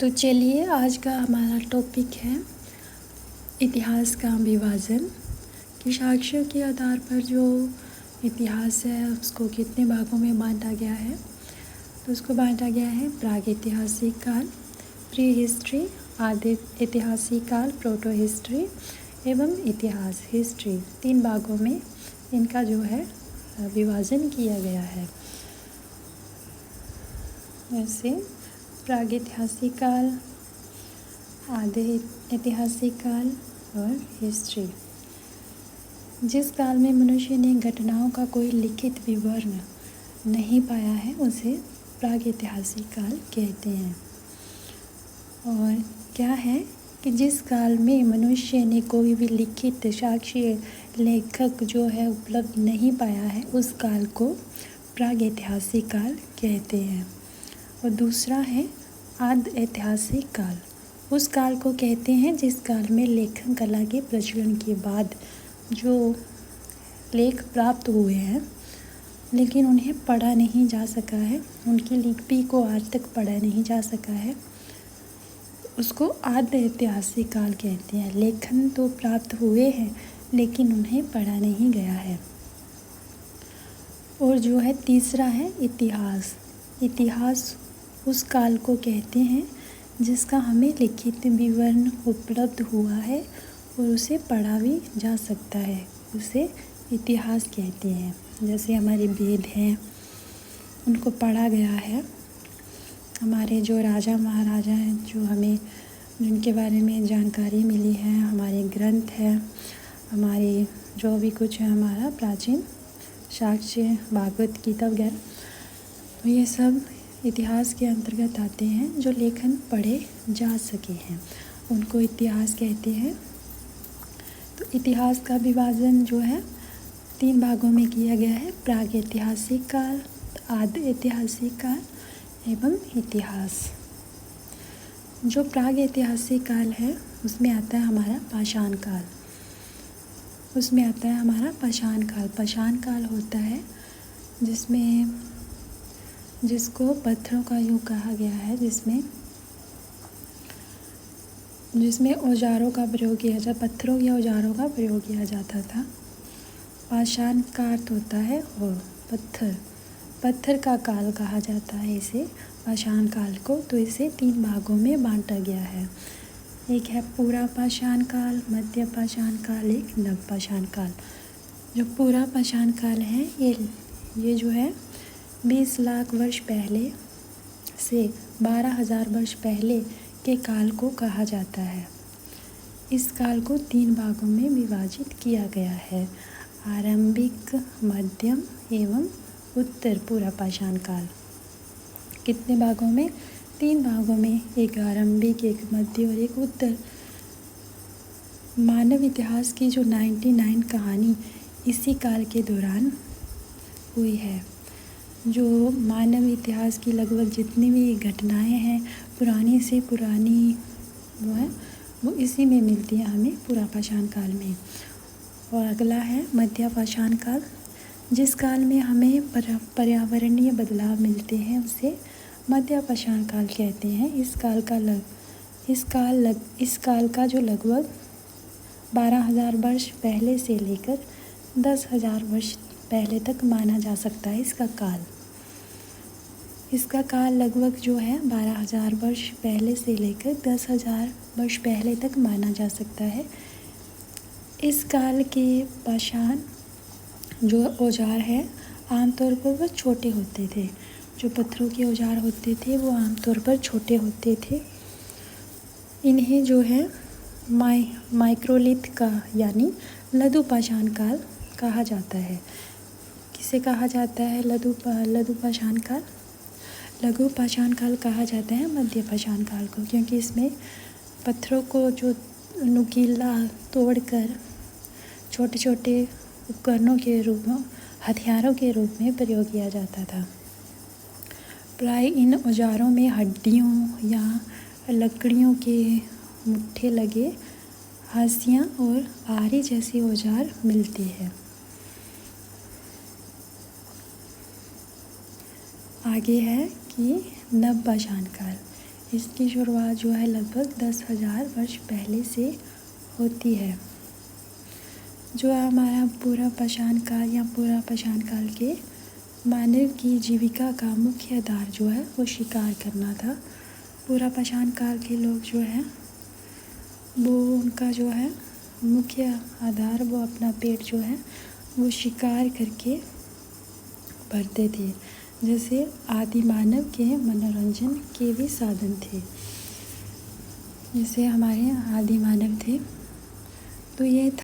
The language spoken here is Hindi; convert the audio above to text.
तो चलिए आज का हमारा टॉपिक है इतिहास का विभाजन कि साक्ष्यों के आधार पर जो इतिहास है उसको कितने भागों में बांटा गया है। तो उसको बांटा गया है प्रागैतिहासिक काल, प्री हिस्ट्री, आदि ऐतिहासिक काल, प्रोटो हिस्ट्री एवं इतिहास हिस्ट्री। 3 भागों में इनका जो है विभाजन किया गया है। जैसे प्रागैतिहासिक काल, आदि ऐतिहासिक काल और हिस्ट्री। जिस काल में मनुष्य ने घटनाओं का कोई लिखित विवरण नहीं पाया है उसे प्रागैतिहासिक काल कहते हैं। और क्या है कि जिस काल में मनुष्य ने कोई भी लिखित साक्ष्य लेखक जो है उपलब्ध नहीं पाया है उस काल को प्रागैतिहासिक काल कहते हैं। और दूसरा है आदि ऐतिहासिक काल। उस काल को कहते हैं जिस काल में लेखन कला के प्रचलन के बाद जो लेख प्राप्त हुए हैं लेकिन उन्हें पढ़ा नहीं जा सका है, उनकी लिपि को आज तक पढ़ा नहीं जा सका है, उसको आदि ऐतिहासिक काल कहते हैं। लेखन तो प्राप्त हुए हैं लेकिन उन्हें पढ़ा नहीं गया है। और जो है तीसरा है इतिहास। इतिहास उस काल को कहते हैं जिसका हमें लिखित विवरण उपलब्ध हुआ है और उसे पढ़ा भी जा सकता है, उसे इतिहास कहते हैं। जैसे हमारे वेद हैं उनको पढ़ा गया है, हमारे जो राजा महाराजा हैं जो हमें जिनके बारे में जानकारी मिली है, हमारे ग्रंथ हैं, हमारे जो भी कुछ है हमारा प्राचीन साक्ष्य, भागवत गीता वगैरह, तो ये सब इतिहास के अंतर्गत आते हैं जो लेखन पढ़े जा सके हैं, उनको इतिहास कहते हैं। तो इतिहास का विभाजन जो है 3 भागों में किया गया है, प्रागैतिहासिक काल, आदि ऐतिहासिक काल एवं इतिहास। जो प्रागैतिहासिक काल है उसमें आता है हमारा पाषाण काल। उसमें आता है हमारा पाषाण काल। पाषाण काल होता है जिसको पत्थरों का युग कहा गया है, जिसमें औजारों का प्रयोग किया जाता, पत्थरों या औजारों का प्रयोग किया जाता था। पाषाण का अर्थ होता है और पत्थर का काल कहा जाता है इसे, पाषाण काल को। तो इसे 3 भागों में बांटा गया है। एक है पूरा पाषाण काल, मध्य पाषाण काल, एक नव पाषाण काल। जो पूरा पाषाण काल है ये जो है 20 लाख वर्ष पहले से 12,000 वर्ष पहले के काल को कहा जाता है। इस काल को 3 भागों में विभाजित किया गया है, आरंभिक, मध्यम एवं उत्तर पूरा पाषाण काल। कितने भागों में? 3 भागों में, एक आरंभिक, एक मध्य और एक उत्तर। मानव इतिहास की जो 99 कहानी इसी काल के दौरान हुई है। जो मानव इतिहास की लगभग जितनी भी घटनाएं हैं पुरानी से पुरानी वो इसी में मिलती है हमें, पूरा पाषाण काल में। और अगला है मध्य पाषाण काल। जिस काल में हमें पर्यावरणीय बदलाव मिलते हैं उसे मध्य पाषाण काल कहते हैं। इस काल का जो लगभग 12,000 वर्ष पहले से लेकर 10,000 वर्ष पहले तक माना जा सकता है। इसका काल लगभग जो है 12,000 वर्ष पहले से लेकर 10,000 वर्ष पहले तक माना जा सकता है। इस काल के पाषाण जो औजार है आमतौर पर वह छोटे होते थे। जो पत्थरों के औजार होते थे वो आमतौर पर छोटे होते थे। इन्हें जो है माइक्रोलिथ का यानी लघु पाषाण काल कहा जाता है। किसे कहा जाता है लघु पाषाण काल? लघु पाषाण काल कहा जाता है मध्य पाषाण काल को, क्योंकि इसमें पत्थरों को जो नुकीला तोड़कर छोटे छोटे उपकरणों के रूप में, हथियारों के रूप में प्रयोग किया जाता था। प्राय इन औजारों में हड्डियों या लकड़ियों के मुट्ठे लगे हाशियाँ और आरी जैसे औजार मिलते हैं। आगे है कि नव पाषाण काल। इसकी शुरुआत जो है लगभग 10,000 वर्ष पहले से होती है। जो हमारा पूरा पाषाण काल के मानव की जीविका का मुख्य आधार जो है वो शिकार करना था। पूरा पाषाण काल के लोग जो हैं वो उनका जो है मुख्य आधार वो अपना पेट जो है वो शिकार करके भरते थे। जैसे आदि मानव के मनोरंजन के भी साधन थे। जैसे हमारे आदि मानव थे तो ये